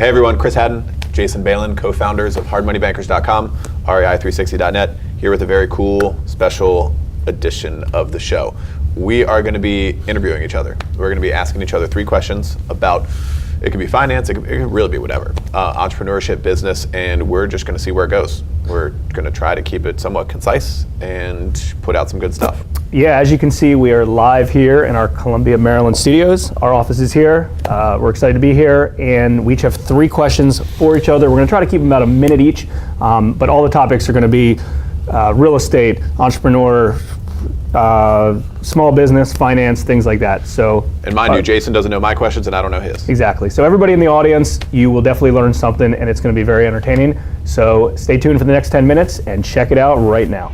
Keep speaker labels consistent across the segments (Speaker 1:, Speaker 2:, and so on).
Speaker 1: Hey everyone, Chris Haddon, Jason Balin, co-founders of hardmoneybankers.com, REI360.net, here with a very cool special edition of the show. We are going to be interviewing each other. We're going to be asking each other 3 questions about, it could be finance, it could really be whatever, entrepreneurship, business, and we're just going to see where it goes. We're going to try to keep it somewhat concise and put out some good stuff.
Speaker 2: Yeah, as you can see, we are live here in our Columbia, Maryland studios. Our office is here. We're excited to be here, and we each have 3 questions for each other. We're going to try to keep them about a minute each, but all the topics are going to be real estate, entrepreneur, small business, finance, things like that. So,
Speaker 1: and mind you, Jason doesn't know my questions, and I don't know his.
Speaker 2: Exactly. So everybody in the audience, you will definitely learn something, and it's going to be very entertaining. So stay tuned for the next 10 minutes and check it out right now.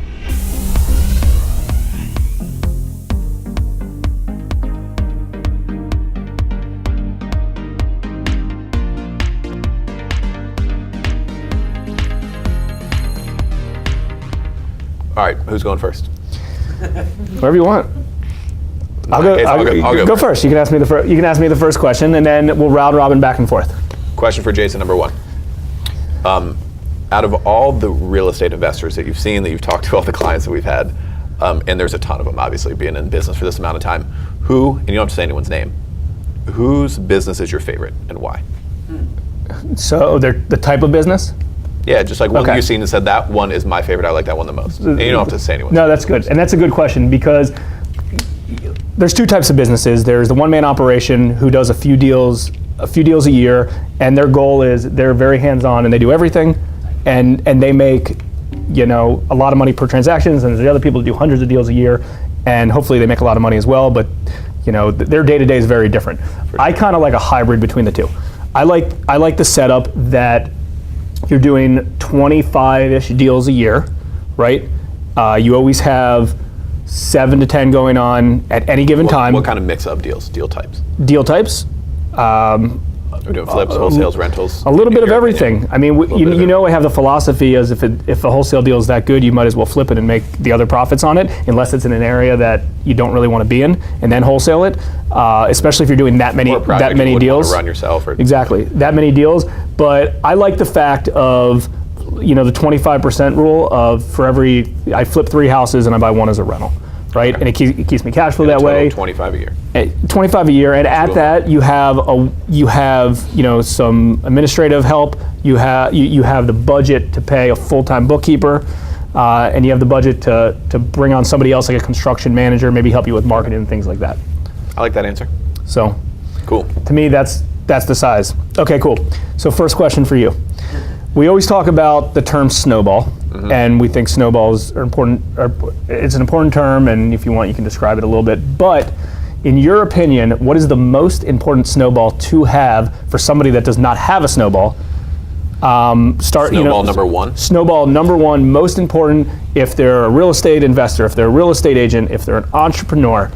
Speaker 1: All right, who's going first?
Speaker 2: Whatever you want. I'll go first. You can ask me the first question, and then we'll round robin back and forth.
Speaker 1: Question for Jason, number 1. Out of all the real estate investors that you've seen, that you've talked to, all the clients that we've had, and there's a ton of them, obviously, being in business for this amount of time, who, and you don't have to say anyone's name, whose business is your favorite and why?
Speaker 2: So they're the type of business?
Speaker 1: Yeah, just like one that you've seen and said, that one is my favorite, I like that one the most. And you don't have to say anyone.
Speaker 2: No, that's good. And that's a good question, because there's 2 types of businesses. There's the one-man operation who does a few deals a year, and their goal is they're very hands-on and they do everything, and they make, a lot of money per transactions, and there's the other people who do hundreds of deals a year, and hopefully they make a lot of money as well, but their day-to-day is very different. Sure. I kind of like a hybrid between the 2. I like the setup that you're doing 25-ish deals a year, right? You always have 7 to 10 going on at any given time.
Speaker 1: What kind of mix of deals, deal types?
Speaker 2: Deal types?
Speaker 1: We're doing flips, wholesales, rentals.
Speaker 2: A little bit of everything. I mean, I have the philosophy as if a wholesale deal is that good, you might as well flip it and make the other profits on it, unless it's in an area that you don't really want to be in, and then wholesale it. Especially if you're doing that many deals.
Speaker 1: Want to run yourself.
Speaker 2: Exactly, that many deals. But I like the fact of, the 25% rule of I flip 3 houses and I buy 1 as a rental. Right, and it keeps me cash flow that way.
Speaker 1: 25 a year.
Speaker 2: 25 a year, and at that you have some administrative help. You have the budget to pay a full-time bookkeeper, and you have the budget to bring on somebody else like a construction manager, maybe help you with marketing and things like that.
Speaker 1: I like that answer.
Speaker 2: So,
Speaker 1: cool.
Speaker 2: To me, that's the size. Okay, cool. So first question for you. We always talk about the term snowball. Mm-hmm. And we think snowballs are important. It's an important term, and if you want, you can describe it a little bit. But in your opinion, what is the most important snowball to have for somebody that does not have a snowball?
Speaker 1: Snowball number 1?
Speaker 2: Snowball number 1, most important if they're a real estate investor, if they're a real estate agent, if they're an entrepreneur,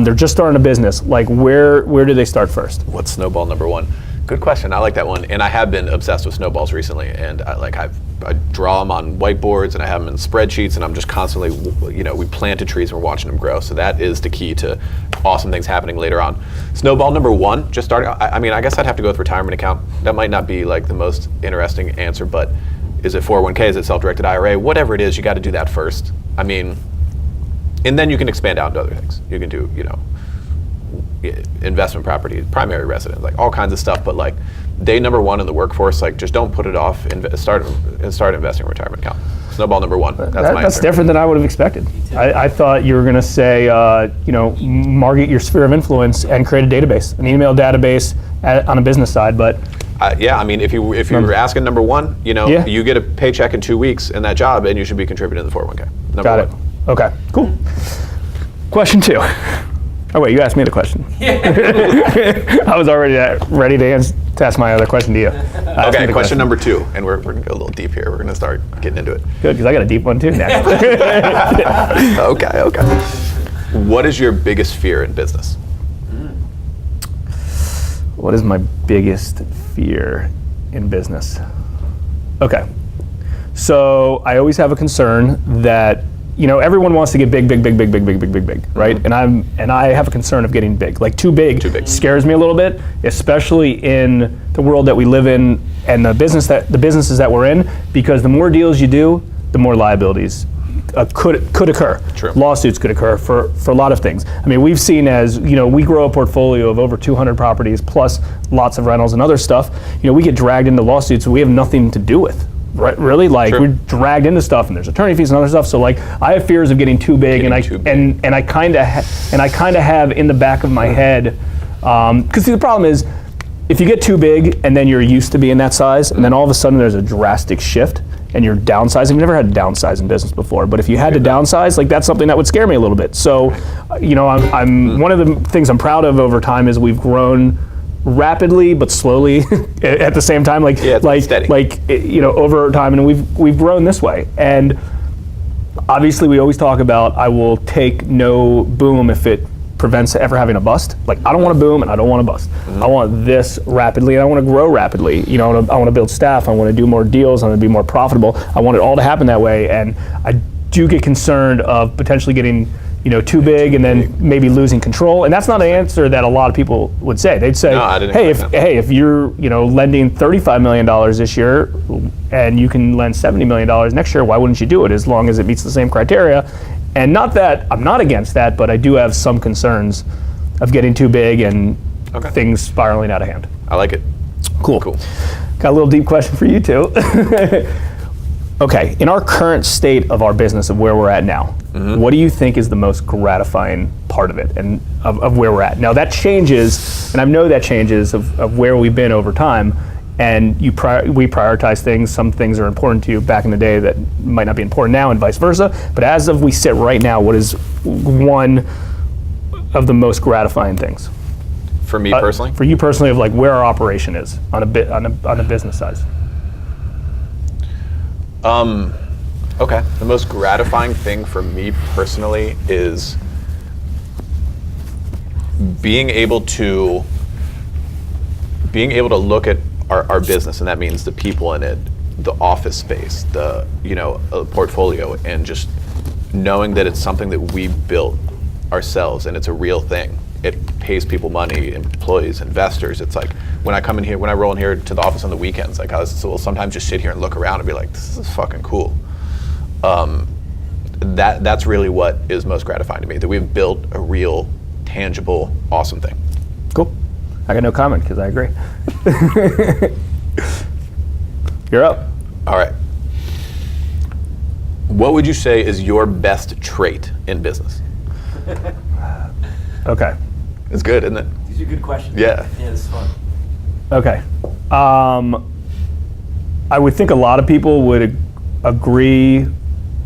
Speaker 2: they're just starting a business. Like, where do they start first?
Speaker 1: What's snowball number 1? Good question. I like that one, and I have been obsessed with snowballs recently. And I draw them on whiteboards, and I have them in spreadsheets, and I'm just constantly, we planted trees and we're watching them grow. So that is the key to awesome things happening later on. Snowball number 1, just starting. I guess I'd have to go with retirement account. That might not be like the most interesting answer, but is it 401k? Is it self-directed IRA? Whatever it is, you got to do that first. And then you can expand out into other things. You can do, investment property, primary residence, like all kinds of stuff. But like day number 1 in the workforce, like just don't put it off and start investing in a retirement account. Snowball number 1.
Speaker 2: That's different than I would have expected. I thought you were going to say, market your sphere of influence and create a database, an email database on a business side. But
Speaker 1: if you were asking number 1, you get a paycheck in 2 weeks in that job, and you should be contributing to the 401k.
Speaker 2: Got it. Okay, cool. Question 2. Oh wait, you asked me the question. I was already ready to ask my other question to you.
Speaker 1: Okay, question number 2, and we're going to go a little deep here. We're going to start getting into it.
Speaker 2: Good, because I got a deep one too next.
Speaker 1: Okay. What is your biggest fear in business?
Speaker 2: What is my biggest fear in business? Okay, so I always have a concern that everyone wants to get big, right? And I have a concern of getting big. Like too big scares me a little bit, especially in the world that we live in and the businesses that we're in, because the more deals you do, the more liabilities could occur.
Speaker 1: True.
Speaker 2: Lawsuits could occur for a lot of things. I mean, we've seen as, we grow a portfolio of over 200 properties plus lots of rentals and other stuff. We get dragged into lawsuits we have nothing to do with. Right, really, like
Speaker 1: True.
Speaker 2: we're dragged into stuff, and there's attorney fees and other stuff. So like, I have fears of getting too big, and I kind of have in the back of my head, because the problem is, if you get too big and then you're used to being that size, and then all of a sudden there's a drastic shift, and you're downsizing. You've never had to downsize in business before, but if you had to downsize, like that's something that would scare me a little bit. So, I'm one of the things I'm proud of over time is we've grown rapidly but slowly at the same time, steady. Over time, and we've grown this way. And obviously we always talk about, I will take no boom if it prevents ever having a bust. Like, I don't want a boom and I don't want a bust. I want this rapidly and I want to grow rapidly. I want to build staff, I want to do more deals, I want to be more profitable. I want it all to happen that way, and I do get concerned of potentially getting too big and then maybe losing control. And that's not an answer that a lot of people would say. They'd say, if you're lending $35 million this year and you can lend $70 million next year, why wouldn't you do it as long as it meets the same criteria? And not that I'm not against that, but I do have some concerns of getting too big and things spiraling out of hand.
Speaker 1: I like it.
Speaker 2: Cool. Got a little deep question for you too. Okay, in our current state of our business, of where we're at now, what do you think is the most gratifying part of it and of where we're at? Now that changes, and I know that changes of where we've been over time, and we prioritize things. Some things are important to you back in the day that might not be important now, and vice versa. But as of we sit right now, what is one of the most gratifying things?
Speaker 1: For me personally?
Speaker 2: For you personally, of like where our operation is on a business size.
Speaker 1: Okay. The most gratifying thing for me personally is being able to look at our business, and that means the people in it, the office space, the portfolio, and just knowing that it's something that we built ourselves and it's a real thing. It pays people money, employees, investors. It's like when I roll in here to the office on the weekends, like I will sometimes just sit here and look around and be like, this is fucking cool. That's really what is most gratifying to me, that we've built a real, tangible, awesome thing.
Speaker 2: Cool. I got no comment because I agree. You're up.
Speaker 1: All right. What would you say is your best trait in business?
Speaker 2: Okay.
Speaker 1: It's good, isn't it?
Speaker 3: These are good questions.
Speaker 1: Yeah.
Speaker 3: Yeah, this is fun.
Speaker 2: Okay. I would think a lot of people would agree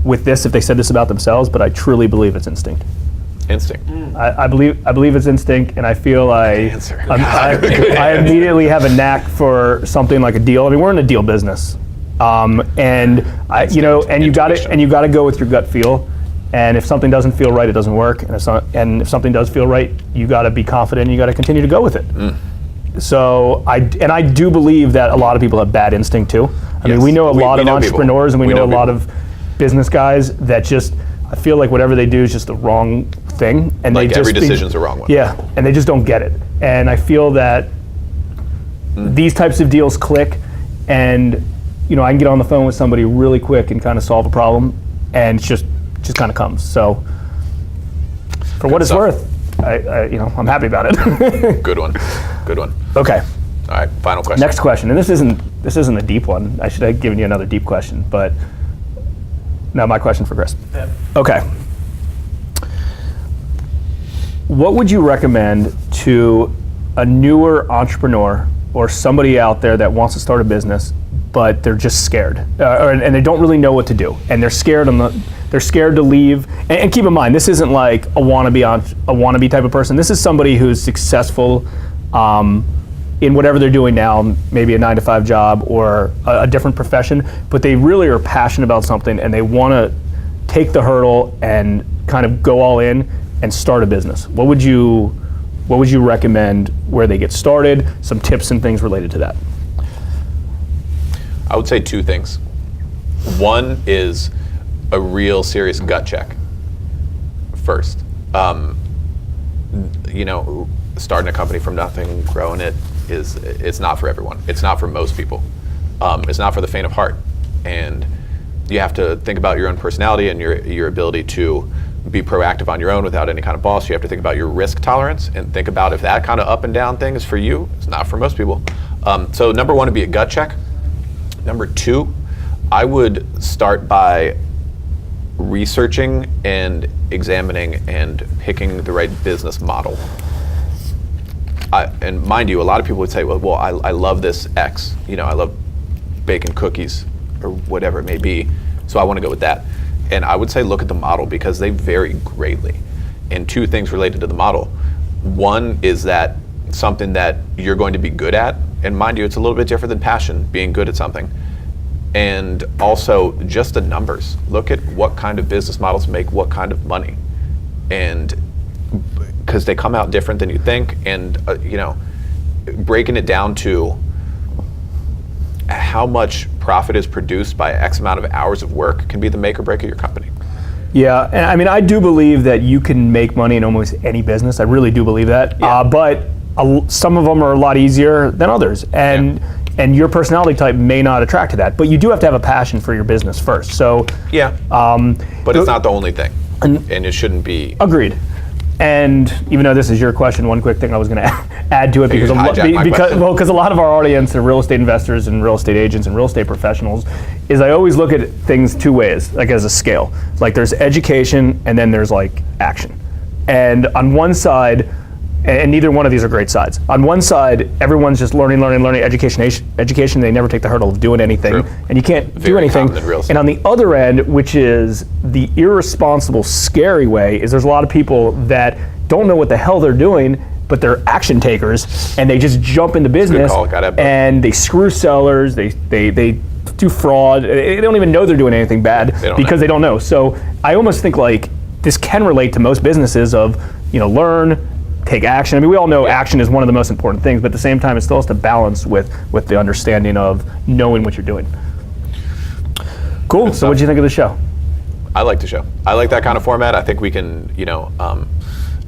Speaker 2: with this if they said this about themselves, but I truly believe it's instinct.
Speaker 1: Instinct.
Speaker 2: I believe it's instinct, and I feel I immediately have a knack for something like a deal. I mean, we're in the deal business, and you got to go with your gut feel. And if something doesn't feel right, it doesn't work. And if something does feel right, you got to be confident. And you got to continue to go with it. So I do believe that a lot of people have bad instinct too. I mean, we know a lot of entrepreneurs, and we know a lot of business guys that just, I feel like whatever they do is just the wrong thing, and
Speaker 1: like every decision's the wrong one.
Speaker 2: Yeah, and they just don't get it. And I feel that these types of deals click, and I can get on the phone with somebody really quick and kind of solve a problem, and it's just kind of comes. So for what it's worth, I'm happy about it.
Speaker 1: Good one.
Speaker 2: Okay.
Speaker 1: All right, final question.
Speaker 2: Next question, and this isn't a deep one. I should have given you another deep question, but now my question for Chris.
Speaker 3: Yeah.
Speaker 2: Okay. What would you recommend to a newer entrepreneur or somebody out there that wants to start a business, but they're just scared, and they don't really know what to do, and they're scared to leave? And keep in mind, this isn't like a wannabe type of person. This is somebody who's successful in whatever they're doing now, maybe a 9-to-5 job or a different profession, but they really are passionate about something and they want to take the hurdle and kind of go all in and start a business. What would you recommend where they get started? Some tips and things related to that.
Speaker 1: I would say two things. One is a real serious gut check first. Starting a company from nothing, growing it's not for everyone. It's not for most people. It's not for the faint of heart. And you have to think about your own personality and your ability to be proactive on your own without any kind of boss. You have to think about your risk tolerance and think about if that kind of up and down thing is for you. It's not for most people. So number one would be a gut check. Number two, I would start by researching and examining and picking the right business model. And mind you, a lot of people would say, well, I love this X. I love baking cookies or whatever it may be, so I want to go with that. And I would say look at the model because they vary greatly. And two things related to the model. One is that something that you're going to be good at, and mind you, it's a little bit different than passion, being good at something. And also just the numbers. Look at what kind of business models make what kind of money. And because they come out different than you think, and breaking it down to how much profit is produced by X amount of hours of work can be the make or break of your company.
Speaker 2: Yeah, and I mean, I do believe that you can make money in almost any business. I really do believe that.
Speaker 1: Yeah.
Speaker 2: But some of them are a lot easier than others, and your personality type may not attract to that. But you do have to have a passion for your business first. So
Speaker 1: yeah, but it's not the only thing, and it shouldn't be.
Speaker 2: Agreed. And even though this is your question, one quick thing I was going to add to it because a lot of our audience are real estate investors and real estate agents and real estate professionals, is I always look at things two ways, like as a scale. Like there's education and then there's like action. And on one side, and neither one of these are great sides. On one side, everyone's just learning, education. They never take the hurdle of doing anything,
Speaker 1: True.
Speaker 2: and you can't do anything. And on the other end, which is the irresponsible, scary way, is there's a lot of people that don't know what the hell they're doing, but they're action takers, and they just jump into business, and they screw sellers, they do fraud. They don't even know they're doing anything bad because they don't know. So I almost think like this can relate to most businesses of, learn, take action. I mean, we all know action is one of the most important things, but at the same time, it still has to balance with the understanding of knowing what you're doing. Cool. So what do you think of the show?
Speaker 1: I like the show. I like that kind of format. I think we can,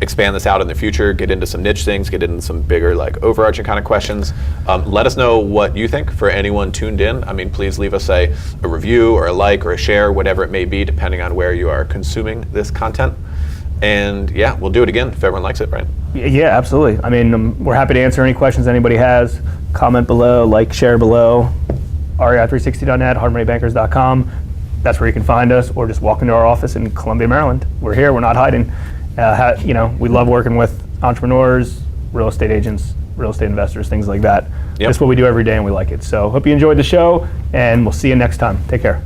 Speaker 1: expand this out in the future, get into some niche things, get into some bigger, like overarching kind of questions. Let us know what you think for anyone tuned in. I mean, please leave us a review or a like or a share, whatever it may be, depending on where you are consuming this content. And yeah, we'll do it again if everyone likes it, right?
Speaker 2: Yeah, absolutely. I mean, we're happy to answer any questions anybody has. Comment below, like, share below. REI360.net, hardmoneybankers.com. That's where you can find us, or just walk into our office in Columbia, Maryland. We're here, we're not hiding. We love working with entrepreneurs, real estate agents, real estate investors, things like that. That's what we do every day and we like it. So hope you enjoyed the show, and we'll see you next time. Take care.